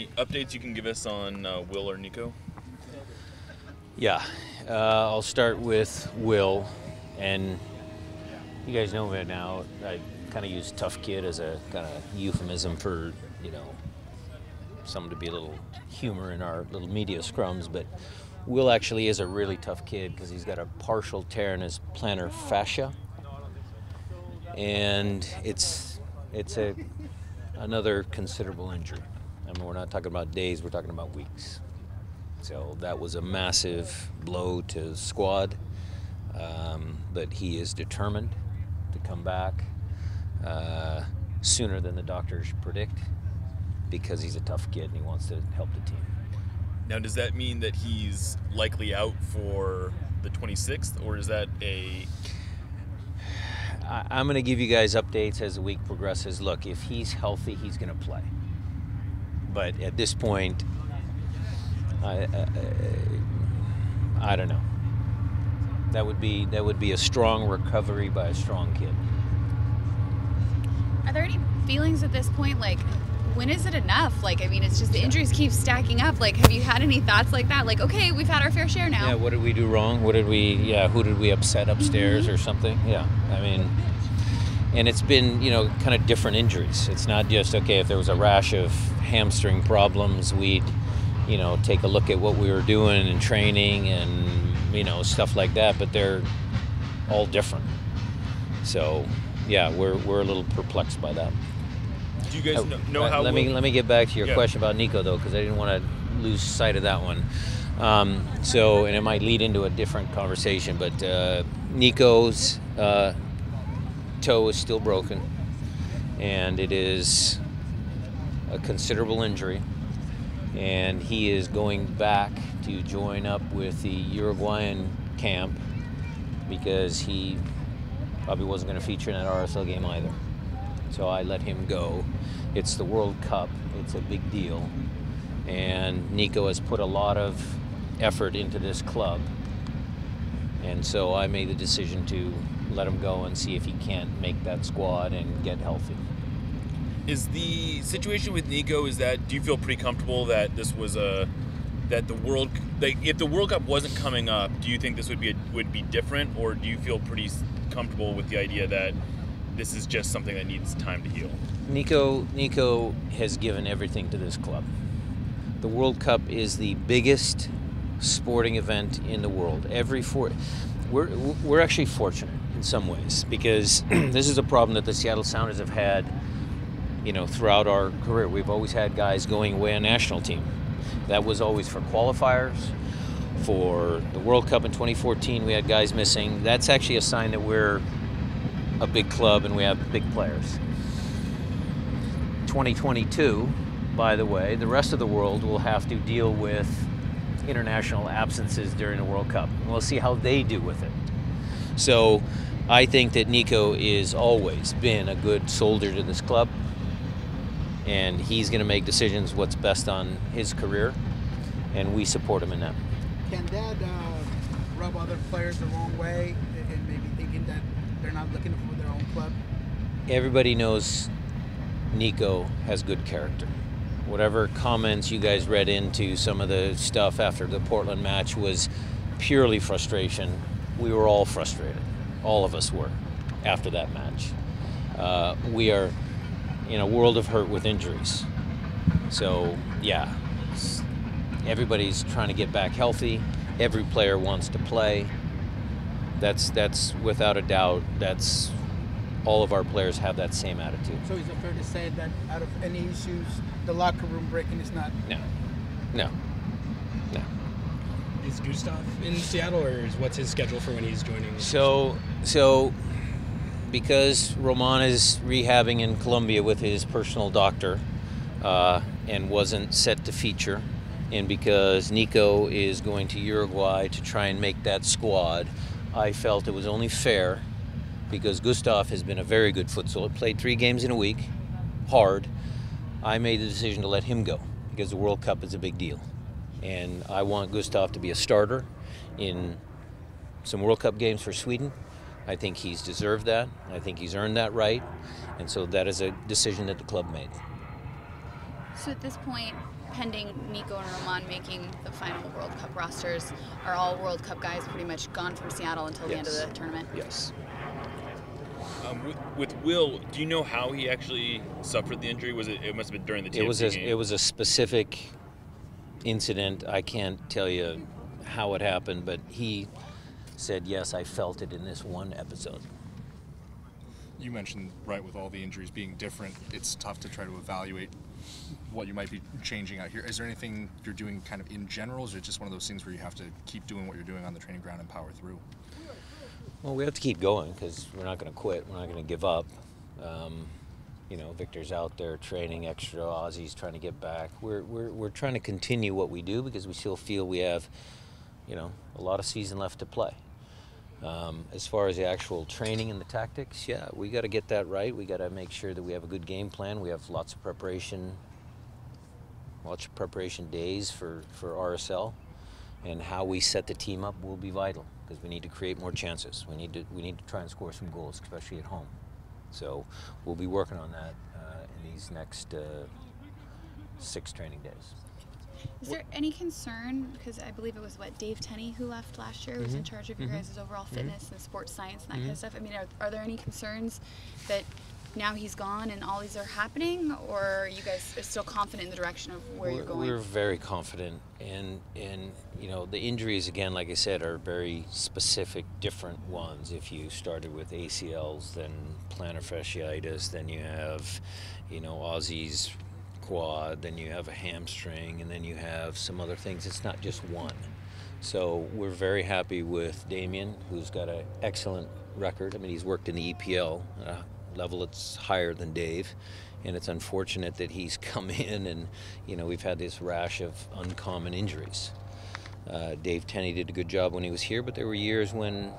any updates you can give us on Will or Nico? Yeah, I'll start with Will, and you guys know me now. I kind of use tough kid as a kind of euphemism for, someone to be a little humor in our little media scrums, but Will actually is a really tough kid because he's got a partial tear in his plantar fascia, and it's another considerable injury. I mean, we're not talking about days, we're talking about weeks. So that was a massive blow to the squad, but he is determined to come back sooner than the doctors predict because he's a tough kid and he wants to help the team. Now, does that mean that he's likely out for the 26th, or is that a... I'm going to give you guys updates as the week progresses. Look, if he's healthy, he's going to play. But at this point, I don't know. That would be a strong recovery by a strong kid. Are there any feelings at this point, like, when is it enough? Like, I mean, it's just the injuries keep stacking up. Like, have you had any thoughts like that? Like, okay, we've had our fair share now. Yeah, what did we do wrong? Who did we upset upstairs or something? Yeah, I mean, and it's been, kind of different injuries. It's not just, okay, if there was a rash of hamstring problems, we'd, take a look at what we were doing in training and, stuff like that, but they're all different. So, yeah, we're a little perplexed by that. Do you guys know how... Let me get back to your question about Nico, though, because I didn't want to lose sight of that one. And it might lead into a different conversation, but Nico's toe is still broken, and it is a considerable injury, and he is going back to join up with the Uruguayan camp because he probably wasn't going to feature in that RSL game either. So I let him go. It's the World Cup. It's a big deal. And Nico has put a lot of effort into this club. And so I made the decision to let him go and see if he can't make that squad and get healthy. Is the situation with Nico, do you feel pretty comfortable that this was if the World Cup wasn't coming up, do you think this would be different, or do you feel pretty comfortable with the idea that this is just something that needs time to heal? Nico has given everything to this club. The World Cup is the biggest sporting event in the world. We're actually fortunate in some ways because this is a problem that the Seattle Sounders have had, throughout our career. We've always had guys going away on national team. That was always for qualifiers. For the World Cup in 2014, we had guys missing. That's actually a sign that we're a big club and we have big players. 2022, by the way, the rest of the world will have to deal with international absences during the World Cup. And we'll see how they do with it. So I think that Nico is always been a good soldier to this club, and he's going to make decisions what's best on his career, and we support him in that. Can that rub other players the wrong way and maybe thinking that they're not looking for their own club? Everybody knows Nico has good character. Whatever comments you guys read into some of the stuff after the Portland match was purely frustration. We were all frustrated. All of us were after that match. We are in a world of hurt with injuries. So, yeah, everybody's trying to get back healthy. Every player wants to play. That's without a doubt, that's all of our players have that same attitude. So is it fair to say that out of any issues, the locker room breaking is not? No. Is Gustav in Seattle, or what's his schedule for when he's joining? So because Roman is rehabbing in Colombia with his personal doctor and wasn't set to feature, and because Nico is going to Uruguay to try and make that squad, I felt it was only fair, because Gustav has been a very good futsal, played 3 games in a week, hard. I made the decision to let him go because the World Cup is a big deal. And I want Gustav to be a starter in some World Cup games for Sweden. I think he's deserved that. I think he's earned that right. And so that is a decision that the club made. So at this point, pending Nico and Roman making the final World Cup rosters, are all World Cup guys pretty much gone from Seattle until the end of the tournament? Yes. With Will, do you know how he actually suffered the injury? Was it? It must have been during the TFC game. It was a specific incident. I can't tell you how it happened, but he said, yes, I felt it in this one episode. You mentioned, right, with all the injuries being different, it's tough to try to evaluate what you might be changing out here. Is there anything you're doing kind of in general, or is it just one of those things where you have to keep doing what you're doing on the training ground and power through? Well, we have to keep going because we're not going to quit. We're not going to give up. Victor's out there training extra. Ozzy's trying to get back. We're trying to continue what we do because we still feel we have, a lot of season left to play. As far as the actual training and the tactics, yeah, we got to get that right. We got to make sure that we have a good game plan. We have lots of preparation days for RSL, and how we set the team up will be vital because we need to create more chances. We need to try and score some goals, especially at home. So we'll be working on that in these next 6 training days. Is there any concern, because I believe it was, Dave Tenney who left last year, who was in charge of your guys' overall fitness and sports science and that kind of stuff? I mean, are there any concerns that now he's gone and all these are happening, or are you guys still confident in the direction of where you're going? We're very confident, and the injuries, again, like I said, are very specific, different ones. If you started with ACLs, then plantar fasciitis, then you have, Ozzy's quad, then you have a hamstring, and then you have some other things. It's not just one. So we're very happy with Damien, who's got an excellent record. I mean, he's worked in the EPL level. It's higher than Dave, and it's unfortunate that he's come in and we've had this rash of uncommon injuries. Dave Tenney did a good job when he was here, but there were years when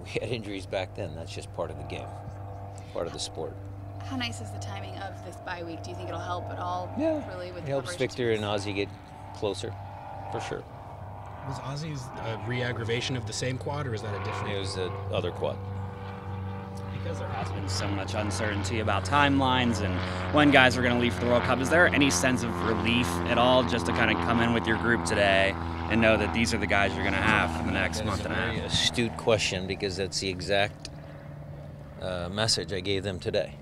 we had injuries back then. That's just part of the game, part of the sport. How nice is the timing of this bye week? Do you think it'll help at all? Yeah, really, with it helps Victor and Ozzy get closer, for sure. Was Ozzy's re-aggravation of the same quad, or is that a different? It was the other quad. Because there has been so much uncertainty about timelines and when guys are going to leave for the World Cup, is there any sense of relief at all just to kind of come in with your group today and know that these are the guys you're going to have for the next month and a half? That's a very astute question, because that's the exact message I gave them today.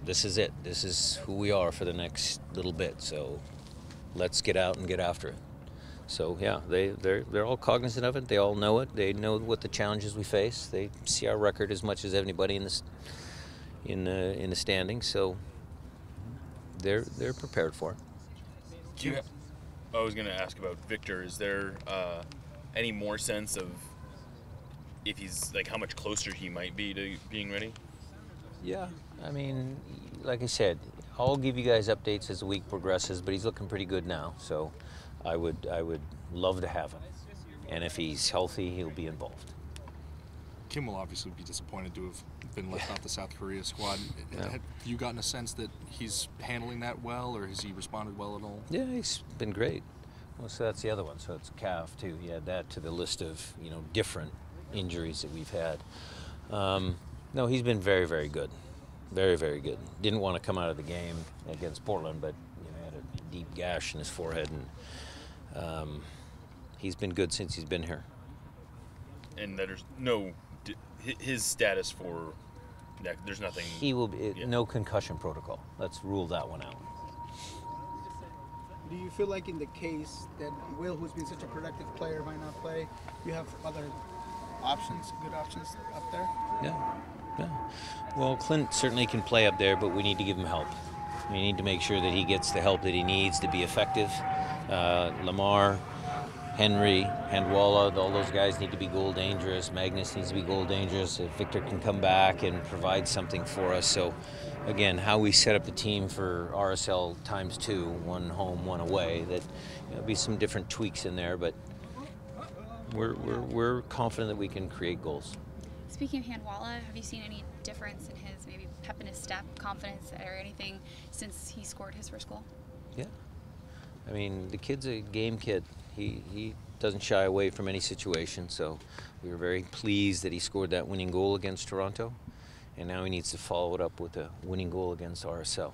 This is it. This is who we are for the next little bit. So let's get out and get after it. So yeah, they're all cognizant of it. They all know it. They know what the challenges we face. They see our record as much as anybody in the standings. So they're prepared for it. I was going to ask about Victor. Is there any more sense of if he's how much closer he might be to being ready? Yeah, I mean, like I said, I'll give you guys updates as the week progresses, but he's looking pretty good now. So I would love to have him. And if he's healthy, he'll be involved. Kim will obviously be disappointed to have been left off the South Korea squad. Yeah. Have you gotten a sense that he's handling that well, or has he responded well at all? Yeah, he's been great. Well, so that's the other one. So it's calf, too. You add that to the list of, different injuries that we've had. No, he's been very, very good. Very, very good. Didn't want to come out of the game against Portland, but he had a deep gash in his forehead, and he's been good since he's been here. And there's his status for there's nothing. He will be no concussion protocol. Let's rule that one out. Do you feel like in the case that Will, who's been such a productive player, might not play, you have other options, good options up there? Yeah. Well, Clint certainly can play up there, but we need to give him help. We need to make sure that he gets the help that he needs to be effective. Lamar, Henry, Handwalla, all those guys need to be goal dangerous. Magnus needs to be goal dangerous. If Victor can come back and provide something for us. So, again, how we set up the team for RSL ×2, one home, one away, that there'll be some different tweaks in there, but we're confident that we can create goals. Speaking of Handwalla, have you seen any difference in his maybe pep in his step, confidence, or anything since he scored his first goal? Yeah. I mean, the kid's a game kid. He doesn't shy away from any situation, so we were very pleased that he scored that winning goal against Toronto, and now he needs to follow it up with a winning goal against RSL.